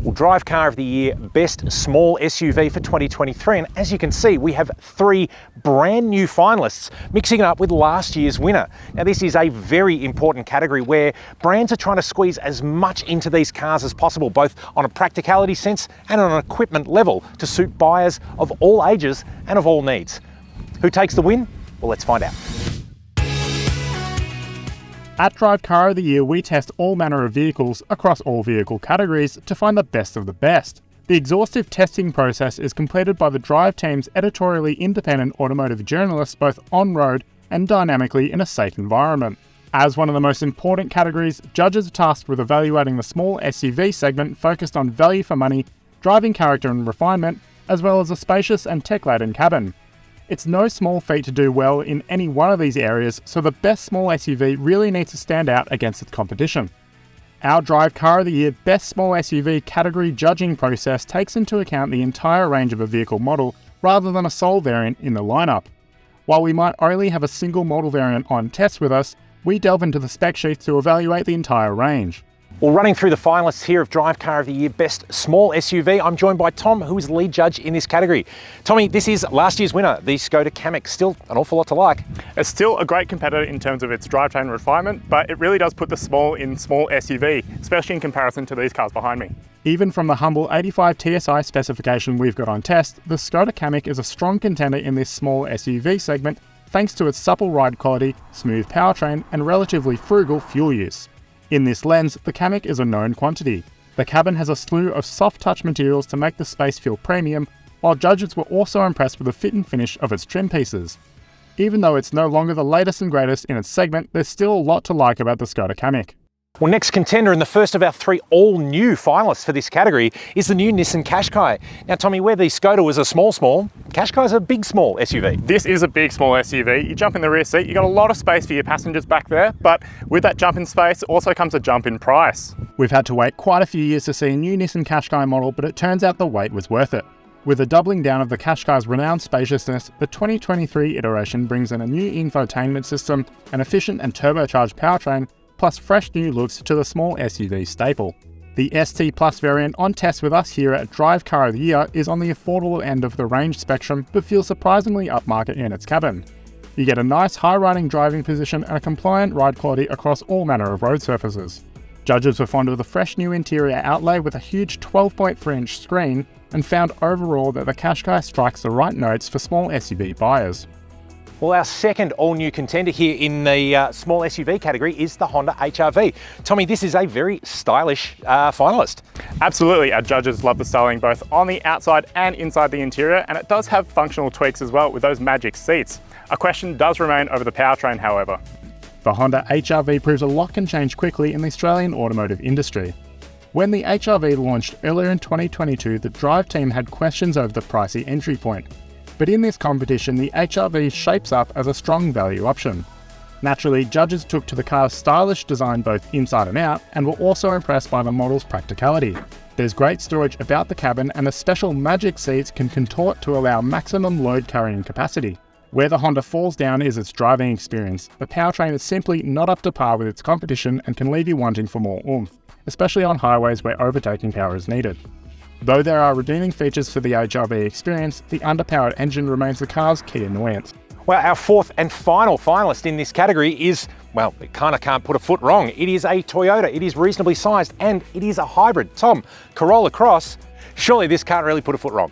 Well, Drive Car of the Year, Best Small SUV for 2023. And as you can see, we have 3 brand new finalists, mixing it up with last year's winner. Now, this is a very important category where brands are trying to squeeze as much into these cars as possible, both on a practicality sense and on an equipment level, to suit buyers of all ages and of all needs. Who takes the win? Well, let's find out. At Drive Car of the Year, we test all manner of vehicles across all vehicle categories to find the best of the best. The exhaustive testing process is completed by the Drive team's editorially independent automotive journalists both on-road and dynamically in a safe environment. As one of the most important categories, judges are tasked with evaluating the small SUV segment focused on value for money, driving character and refinement, as well as a spacious and tech-laden cabin. It's no small feat to do well in any one of these areas, so the best small SUV really needs to stand out against its competition. Our Drive Car of the Year Best Small SUV category judging process takes into account the entire range of a vehicle model rather than a sole variant in the lineup. While we might only have a single model variant on test with us, we delve into the spec sheets to evaluate the entire range. Well, running through the finalists here of Drive Car of the Year Best Small SUV, I'm joined by Tom, who is lead judge in this category. Tommy, this is last year's winner, the Skoda Kamiq. Still an awful lot to like. It's still a great competitor in terms of its drivetrain refinement, but it really does put the small in small SUV, especially in comparison to these cars behind me. Even from the humble 85 TSI specification we've got on test, the Skoda Kamiq is a strong contender in this small SUV segment thanks to its supple ride quality, smooth powertrain, and relatively frugal fuel use. In this lens, the Kamiq is a known quantity. The cabin has a slew of soft-touch materials to make the space feel premium, while judges were also impressed with the fit and finish of its trim pieces. Even though it's no longer the latest and greatest in its segment, there's still a lot to like about the Skoda Kamiq. Well, next contender and the first of our 3 all-new finalists for this category is the new Nissan Qashqai. Now, Tommy, where the Skoda was a small, Qashqai's a big, small SUV. This is a big, small SUV. You jump in the rear seat, you've got a lot of space for your passengers back there, but with that jump in space, also comes a jump in price. We've had to wait quite a few years to see a new Nissan Qashqai model, but it turns out the wait was worth it. With the doubling down of the Qashqai's renowned spaciousness, the 2023 iteration brings in a new infotainment system, an efficient and turbocharged powertrain, plus fresh new looks to the small SUV staple. The ST Plus variant on test with us here at Drive Car of the Year is on the affordable end of the range spectrum, but feels surprisingly upmarket in its cabin. You get a nice high-riding driving position and a compliant ride quality across all manner of road surfaces. Judges were fond of the fresh new interior outlay with a huge 12.3-inch screen and found overall that the Qashqai strikes the right notes for small SUV buyers. Well, our second all-new contender here in the small SUV category is the Honda HR-V. Tommy, this is a very stylish finalist. Absolutely, our judges love the styling both on the outside and inside the interior, and it does have functional tweaks as well with those magic seats. A question does remain over the powertrain, however. The Honda HR-V proves a lot can change quickly in the Australian automotive industry. When the HR-V launched earlier in 2022, the Drive team had questions over the pricey entry point. But in this competition, the HR-V shapes up as a strong value option. Naturally, judges took to the car's stylish design both inside and out, and were also impressed by the model's practicality. There's great storage about the cabin, and the special magic seats can contort to allow maximum load carrying capacity. Where the Honda falls down is its driving experience. The powertrain is simply not up to par with its competition and can leave you wanting for more oomph, especially on highways where overtaking power is needed. Though there are redeeming features for the HR-V experience, the underpowered engine remains the car's key annoyance. Well, our 4th and final finalist in this category is, well, it kind of can't put a foot wrong. It is a Toyota, it is reasonably sized, and it is a hybrid. Tom, Corolla Cross, surely this can't really put a foot wrong.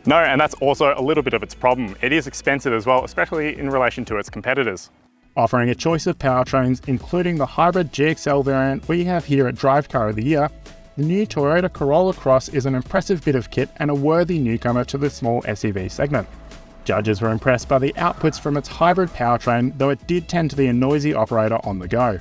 No, and that's also a little bit of its problem. It is expensive as well, especially in relation to its competitors. Offering a choice of powertrains, including the hybrid GXL variant we have here at Drive Car of the Year, the new Toyota Corolla Cross is an impressive bit of kit and a worthy newcomer to the small SUV segment. Judges were impressed by the outputs from its hybrid powertrain, though it did tend to be a noisy operator on the go.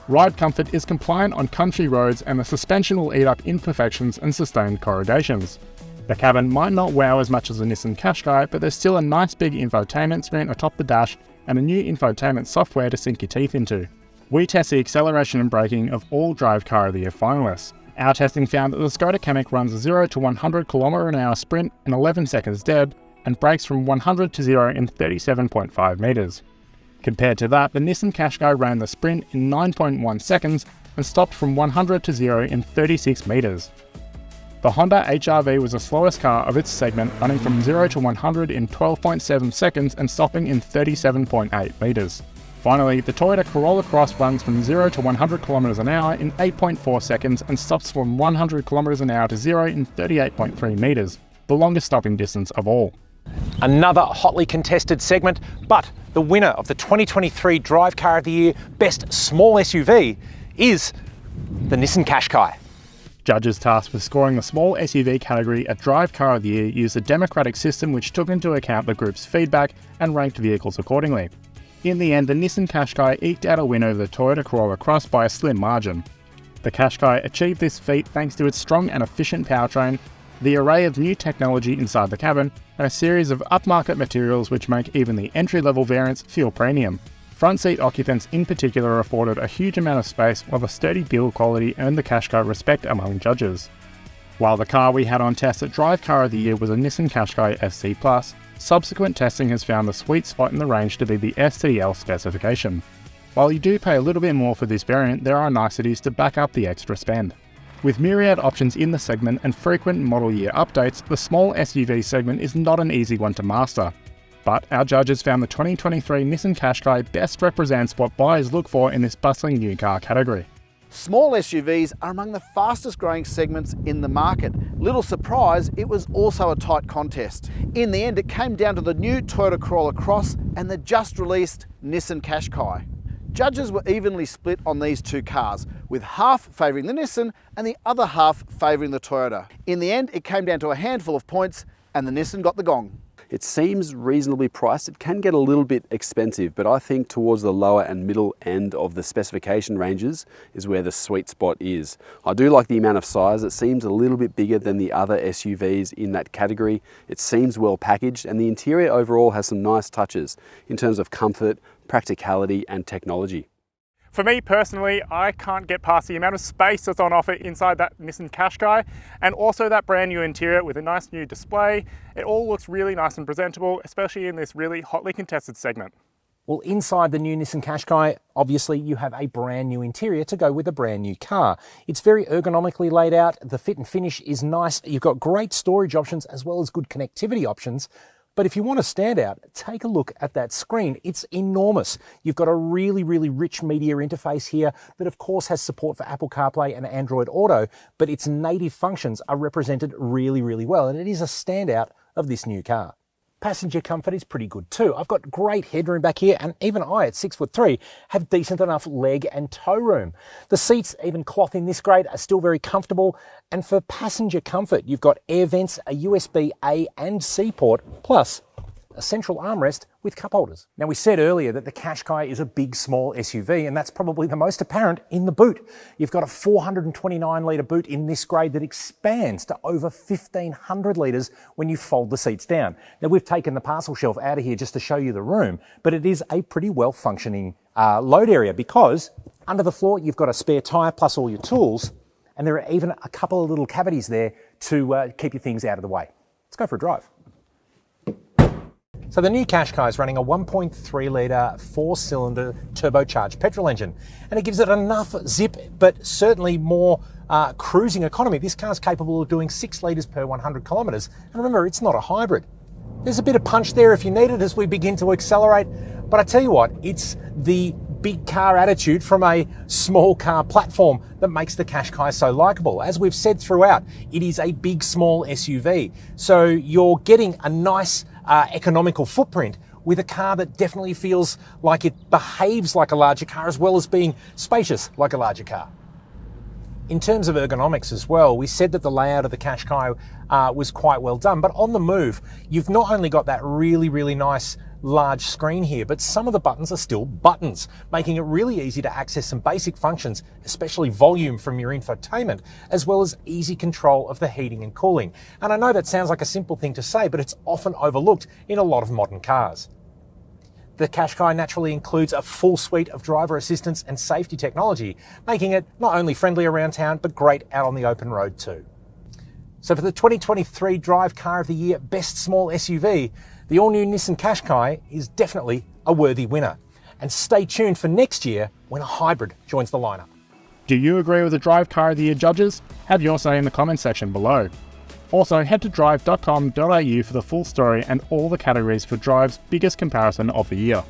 Ride comfort is compliant on country roads, and the suspension will eat up imperfections and sustained corrugations. The cabin might not wow as much as the Nissan Qashqai, but there's still a nice big infotainment screen atop the dash and a new infotainment software to sink your teeth into. We test the acceleration and braking of all Drive Car of the Year finalists. Our testing found that the Skoda Kamiq runs a 0 to 100 km/h sprint in 11 seconds dead and brakes from 100 to 0 in 37.5 metres. Compared to that, the Nissan Qashqai ran the sprint in 9.1 seconds and stopped from 100 to 0 in 36 metres. The Honda HR-V was the slowest car of its segment, running from 0 to 100 in 12.7 seconds and stopping in 37.8 meters. Finally, the Toyota Corolla Cross runs from 0 to 100 km an hour in 8.4 seconds and stops from 100 km an hour to 0 in 38.3 meters, the longest stopping distance of all. Another hotly contested segment, but the winner of the 2023 Drive Car of the Year Best Small SUV is the Nissan Qashqai. Judges tasked with scoring the small SUV category at Drive Car of the Year used a democratic system which took into account the group's feedback and ranked vehicles accordingly. In the end, the Nissan Qashqai eked out a win over the Toyota Corolla Cross by a slim margin. The Qashqai achieved this feat thanks to its strong and efficient powertrain, the array of new technology inside the cabin, and a series of upmarket materials which make even the entry-level variants feel premium. Front seat occupants in particular afforded a huge amount of space, while the sturdy build quality earned the Qashqai respect among judges. While the car we had on test at Drive Car of the Year was a Nissan Qashqai SC+, subsequent testing has found the sweet spot in the range to be the STL specification. While you do pay a little bit more for this variant, there are niceties to back up the extra spend. With myriad options in the segment and frequent model year updates, the small SUV segment is not an easy one to master. But our judges found the 2023 Nissan Qashqai best represents what buyers look for in this bustling new car category. Small SUVs are among the fastest growing segments in the market. Little surprise, it was also a tight contest. In the end, it came down to the new Toyota Corolla Cross and the just released Nissan Qashqai. Judges were evenly split on these two cars, with half favouring the Nissan and the other half favouring the Toyota. In the end, it came down to a handful of points and the Nissan got the gong. It seems reasonably priced. It can get a little bit expensive, but I think towards the lower and middle end of the specification ranges is where the sweet spot is. I do like the amount of size. It seems a little bit bigger than the other SUVs in that category. It seems well packaged, and the interior overall has some nice touches in terms of comfort, practicality and technology. For me personally, I can't get past the amount of space that's on offer inside that Nissan Qashqai, and also that brand new interior with a nice new display. It all looks really nice and presentable, especially in this really hotly contested segment. Well, inside the new Nissan Qashqai, obviously you have a brand new interior to go with a brand new car. It's very ergonomically laid out, the fit and finish is nice, you've got great storage options as well as good connectivity options. But if you want to stand out, take a look at that screen. It's enormous. You've got a really, really rich media interface here that of course has support for Apple CarPlay and Android Auto, but its native functions are represented really, really well, and it is a standout of this new car. Passenger comfort is pretty good too. I've got great headroom back here, and even I at 6'3" have decent enough leg and toe room. The seats, even cloth in this grade, are still very comfortable, and for passenger comfort you've got air vents, a USB A and C port, plus a central armrest with cup holders. Now, we said earlier that the Qashqai is a big small SUV, and that's probably the most apparent in the boot. You've got a 429 litre boot in this grade that expands to over 1,500 litres when you fold the seats down. Now, we've taken the parcel shelf out of here just to show you the room, but it is a pretty well functioning load area, because under the floor you've got a spare tyre plus all your tools, and there are even a couple of little cavities there to keep your things out of the way. Let's go for a drive. So the new Qashqai is running a 1.3 litre 4-cylinder turbocharged petrol engine, and it gives it enough zip but certainly more cruising economy. This car is capable of doing 6 litres per 100 kilometres, and remember, it's not a hybrid. There's a bit of punch there if you need it as we begin to accelerate, but I tell you what, it's the big car attitude from a small car platform that makes the Qashqai so likeable. As we've said throughout, it is a big small SUV, so you're getting a nice economical footprint with a car that definitely feels like it behaves like a larger car as well as being spacious like a larger car. In terms of ergonomics as well, we said that the layout of the Qashqai was quite well done, but on the move, you've not only got that really, really nice large screen here, but some of the buttons are still buttons, making it really easy to access some basic functions, especially volume from your infotainment, as well as easy control of the heating and cooling. And I know that sounds like a simple thing to say, but it's often overlooked in a lot of modern cars. The Qashqai naturally includes a full suite of driver assistance and safety technology, making it not only friendly around town, but great out on the open road too. So for the 2023 Drive Car of the Year Best Small SUV, the all-new Nissan Qashqai is definitely a worthy winner. And stay tuned for next year when a hybrid joins the lineup. Do you agree with the Drive Car of the Year judges? Have your say in the comments section below. Also, head to Drive.com.au for the full story and all the categories for Drive's biggest comparison of the year.